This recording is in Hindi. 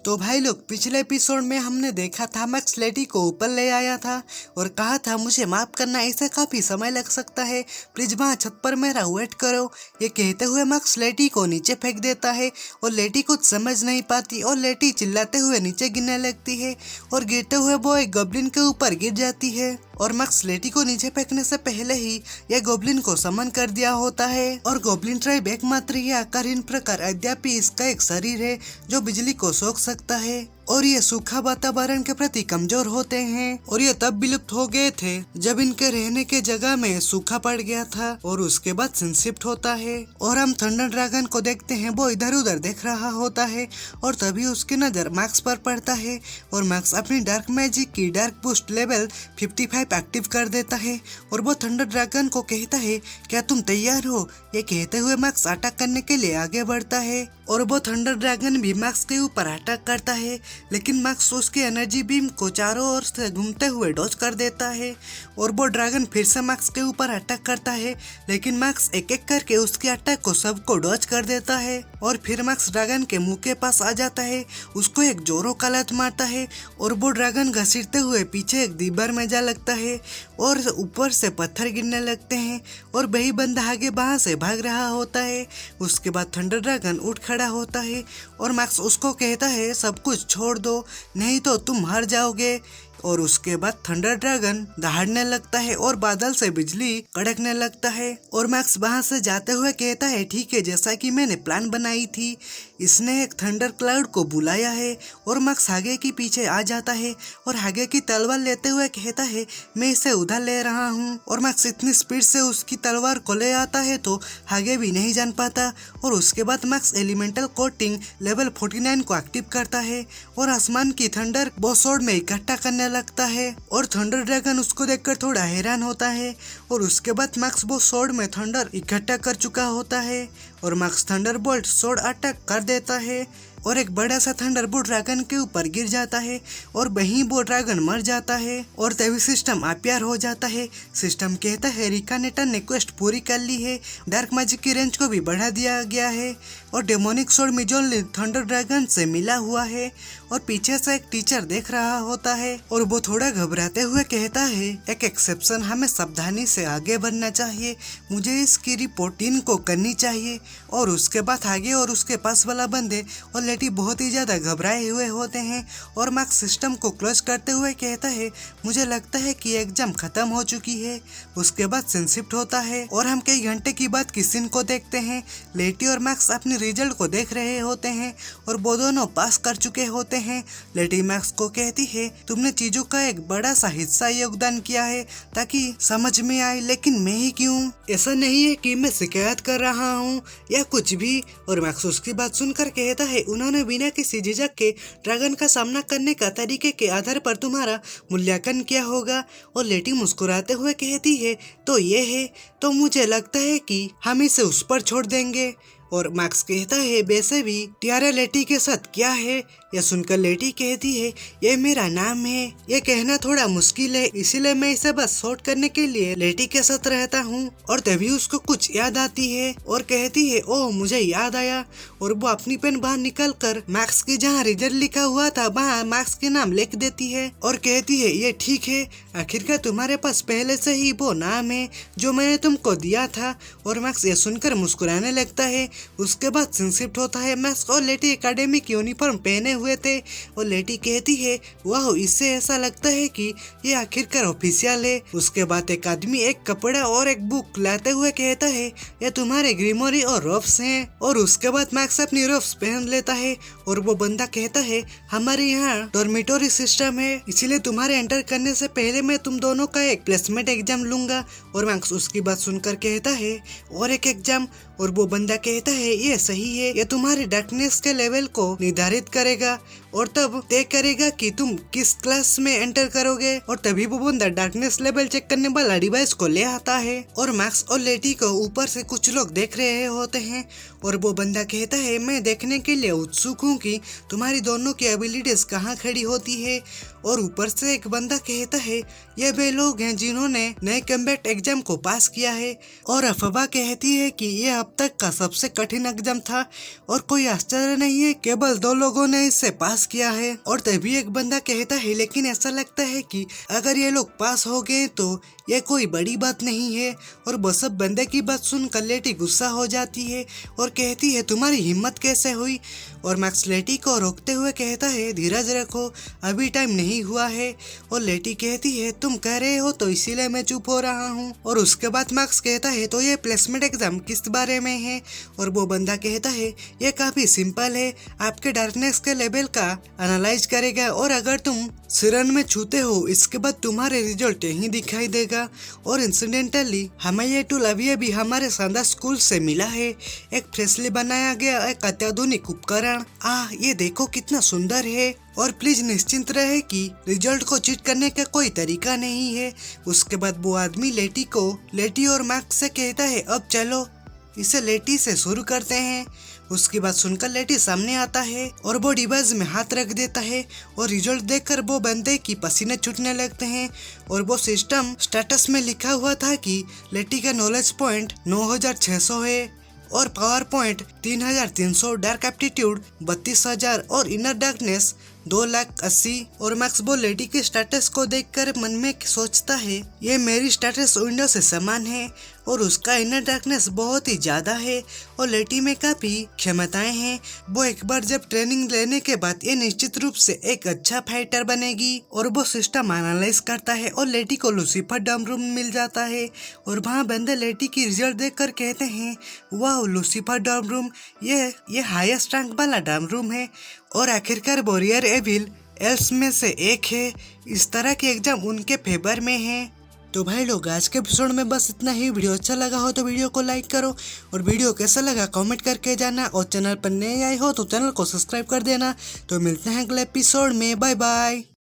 तो भाई लोग, पिछले एपिसोड में हमने देखा था मैक्स लेटी को ऊपर ले आया था और कहा था मुझे माफ करना, इसे काफी समय लग सकता है, प्लीज वहाँ छत पर मेरा वेट करो। ये कहते हुए मैक्स लेटी को नीचे फेंक देता है और लेटी कुछ समझ नहीं पाती और लेटी चिल्लाते हुए नीचे गिरने लगती है और गिरते हुए वो एक गॉब्लिन के ऊपर गिर जाती है और मैक्स लेटी को नीचे फेंकने से पहले ही यह गॉब्लिन को समन कर दिया होता है। और गॉब्लिन ट्राइब एकमात्र ये आकारहीन प्रकार, अद्यापि इसका एक शरीर है जो बिजली को सोख सकता है और ये सूखा वातावरण के प्रति कमजोर होते हैं और ये तब विलुप्त हो गए थे जब इनके रहने के जगह में सूखा पड़ गया था और उसके बाद सिंशिफ्ट होता है। और हम थंडर ड्रैगन को देखते हैं, वो इधर उधर देख रहा होता है और तभी उसकी नजर मैक्स पर पड़ता है और मैक्स अपनी डार्क मैजिक की डार्क बूस्ट लेवल 55 एक्टिव कर देता है और वो थंडर ड्रैगन को कहता है, क्या तुम तैयार हो? ये कहते हुए मैक्स अटैक करने के लिए आगे बढ़ता है और वो थंडर ड्रैगन भी मैक्स के ऊपर अटैक करता है, लेकिन मैक्स उसके एनर्जी बीम को चारों ओर से घूमते हुए डॉज कर देता है और वो ड्रैगन फिर से मैक्स के ऊपर अटैक करता है, लेकिन मैक्स एक एक करके उसके अटैक को सबको डॉज कर देता है और फिर मैक्स ड्रैगन के मुंह के पास आ जाता है, उसको एक जोरों का लत मारता है और वो ड्रैगन घसीटते हुए पीछे एक दीवार में जा लगता है और ऊपर से पत्थर गिरने लगते हैं और वही बंदा आगे वहां से भाग रहा होता है। उसके बाद थंडर ड्रैगन उठ खड़ा होता है और मैक्स उसको कहता है, सब कुछ छोड़ दो नहीं तो तुम हार जाओगे। और उसके बाद थंडर ड्रैगन दहाड़ने लगता है और बादल से बिजली कड़कने लगता है और मैक्स वहां से जाते हुए कहता है, ठीक है, जैसा कि मैंने प्लान बनाई थी। इसने एक थंडर क्लाउड को बुलाया है और मैक्स हागे के पीछे आ जाता है और हागे की तलवार लेते हुए कहता है, मैं इसे उधर ले रहा हूँ। और मैक्स इतनी स्पीड से उसकी तलवार को ले आता है तो हागे भी नहीं जान पाता और उसके बाद मैक्स एलिमेंटल कोटिंग लेवल 49 को एक्टिव करता है और आसमान की थंडर वो स्वॉर्ड में इकट्ठा करने लगता है और थंडर ड्रैगन उसको देखकर थोड़ा हैरान होता है और उसके बाद मैक्स वो स्वॉर्ड में थंडर इकट्ठा कर चुका होता है और max thunder bolt sword attack कर देता है और एक बड़ा सा थंडर बोल्ट ड्रैगन के ऊपर गिर जाता है और वहीं वो ड्रैगन मर जाता है और तभी सिस्टम अपियर हो जाता है। सिस्टम कहता है, रिका नेटन ने क्वेस्ट पूरी कर ली है, डार्क मैजिक की रेंज को भी बढ़ा दिया गया है और डेमोनिक स्वॉर्ड मिजोल थंडर ड्रैगन से मिला हुआ है और पीछे से एक टीचर देख रहा होता है और वो थोड़ा घबराते हुए कहता है, एक एक्सेप्शन, हमें सावधानी से आगे बढ़ना चाहिए, मुझे इसकी रिपोर्ट टीन को करनी चाहिए। और उसके बाद आगे और उसके पास वाला बंदे और लेटी बहुत ही ज्यादा घबराए हुए होते हैं और मैक्स सिस्टम को क्लोज करते हुए कहता है, मुझे लगता है कि एग्जाम खत्म हो चुकी है। उसके बाद सिंशिफ्ट होता है और हम कई घंटे की बाद की सीन को देखते हैं। लेटी और मैक्स अपने रिजल्ट को देख रहे होते हैं और वो दोनों पास कर चुके होते हैं। लेटी मैक्स को कहती है, तुमने चीजों का एक बड़ा सा हिस्सा योगदान किया है ताकि समझ में आए, लेकिन मैं ही क्यों? ऐसा नहीं है कि मैं शिकायत कर रहा हूँ या कुछ भी। और मैक्स उसकी बात सुनकर कहता है, उन्होंने बिना किसी झिझक के ड्रैगन का सामना करने का तरीके के आधार पर तुम्हारा मूल्यांकन किया होगा। और लेटी मुस्कुराते हुए कहती है, तो ये है, तो मुझे लगता है कि हम इसे उस पर छोड़ देंगे। और मैक्स कहता है, वैसे भी टियारा लेटी के साथ क्या है? यह सुनकर लेटी कहती है, ये मेरा नाम है, ये कहना थोड़ा मुश्किल है, इसीलिए मैं इसे बस शॉर्ट करने के लिए लेटी के साथ रहता हूँ। और तभी उसको कुछ याद आती है और कहती है, ओह मुझे याद आया। और वो अपनी पेन बाहर निकल कर मैक्स की जहाँ रिजल्ट लिखा हुआ था वहाँ मैक्स के नाम लिख देती है और कहती है, ये ठीक है, आखिरकार तुम्हारे पास पहले से ही वो नाम है जो मैंने तुमको दिया था। और मैक्स ये सुनकर मुस्कुराने लगता है। उसके बाद सिंशिफ्ट होता है। मैक्स और लेटी एकेडमिक यूनिफॉर्म पहने हुए थे और लेटी कहती है, वाह, इससे ऐसा लगता है कि ये आखिरकार ऑफिशियल है। उसके बाद एक आदमी एक कपड़ा और एक बुक लाते हुए कहता है, ये तुम्हारे ग्रीमोरी और रॉब्स हैं। और उसके बाद मैक्स अपनी रॉब्स पहन लेता है और वो बंदा कहता है, हमारे यहाँ डॉर्मिटोरी सिस्टम है, इसीलिए तुम्हारे एंटर करने से पहले मैं तुम दोनों का एक प्लेसमेंट एग्जाम लूंगा। और मैक्स उसकी बात सुनकर कहता है, और एक एग्जाम? और वो बंदा कहता है, ये सही है, ये तुम्हारे डार्कनेस के लेवल को निर्धारित करेगा और तब तय करेगा कि तुम किस क्लास में एंटर करोगे। और तभी वो बंदा डार्कनेस लेवल चेक करने वाला डिवाइस को ले आता है और मैक्स और लेटी को ऊपर से कुछ लोग देख रहे होते हैं और वो बंदा कहता है मैं देखने के लिए उत्सुक हूँ कि तुम्हारी दोनों की एबिलिटीज कहाँ खड़ी होती है। और ऊपर से एक बंदा कहता है ये वे लोग हैं जिन्होंने नए कम्बैट एग्जाम को पास किया है। और अफवाह कहती है कि ये अब तक का सबसे कठिन एग्जाम था और कोई आश्चर्य नहीं है, केवल 2 लोगों ने इसे पास किया है। और तभी एक बंदा कहता है लेकिन ऐसा लगता है कि अगर ये लोग पास हो गए तो ये कोई बड़ी बात नहीं है। और वो सब बंदे की बात सुनकर लेटी गुस्सा हो जाती है और कहती है तुम्हारी हिम्मत कैसे हुई। और मैक्स लेटी को रोकते हुए कहता है धीरज रखो, अभी टाइम नहीं हुआ है। और लेटी कहती है तुम कह रहे हो तो इसीलिए मैं चुप हो रहा हूँ। और उसके बाद मैक्स कहता है तो ये प्लेसमेंट एग्जाम किस बारे में है। और वो बंदा कहता है ये काफी सिंपल है, आपके डार्कनेस के लेवल का एनालाइज करेगा और अगर तुम सिरन में छूते हो इसके बाद तुम्हारे रिजल्ट यही दिखाई देगा। और इंसिडेंटली हमें ये टूल अभी हमारे शानदार स्कूल से मिला है, एक फ्रेशली बनाया गया एक अत्याधुनिक उपकरण। ये देखो कितना सुंदर है और प्लीज निश्चिंत रहे कि रिजल्ट को चीट करने का कोई तरीका नहीं है। उसके बाद वो आदमी लेटी और मैक्स से कहता है अब चलो इसे लेटी से शुरू करते हैं। उसकी बात सुनकर लेटी सामने आता है और वो डिवाइस में हाथ रख देता है और रिजल्ट देखकर वो बंदे की पसीने छूटने लगते हैं। और वो सिस्टम स्टेटस में लिखा हुआ था कि लेटी का नॉलेज पॉइंट 9600 है और पावर पॉइंट 3300, डार्क एप्टीट्यूड 32,000 और इनर डार्कनेस 2,80,000। और मैक्स वो लेडी के स्टेटस को देखकर मन में सोचता है ये मेरी स्टेटस विंडो से समान है और उसका इनर डार्कनेस बहुत ही ज्यादा है और लेटी में काफी क्षमताएं हैं। वो एक बार जब ट्रेनिंग लेने के बाद ये निश्चित रूप से एक अच्छा फाइटर बनेगी। और वो सिस्टम एनालाइज करता है और लेटी को लूसीफर डम रूम मिल जाता है और वहाँ बंदे लेटी की रिजल्ट देखकर कहते हैं वाह लूसीफर डम रूम ये हाईएस्ट रैंक वाला डम रूम है और आखिरकार वॉरियर एविल एल्स में से एक है। इस तरह के एग्जाम उनके फेवर में है। तो भाई लोग आज के एपिसोड में बस इतना ही। वीडियो अच्छा लगा हो तो वीडियो को लाइक करो और वीडियो कैसा लगा कमेंट करके जाना और चैनल पर नए आए हो तो चैनल को सब्सक्राइब कर देना। तो मिलते हैं अगले एपिसोड में, बाय बाय।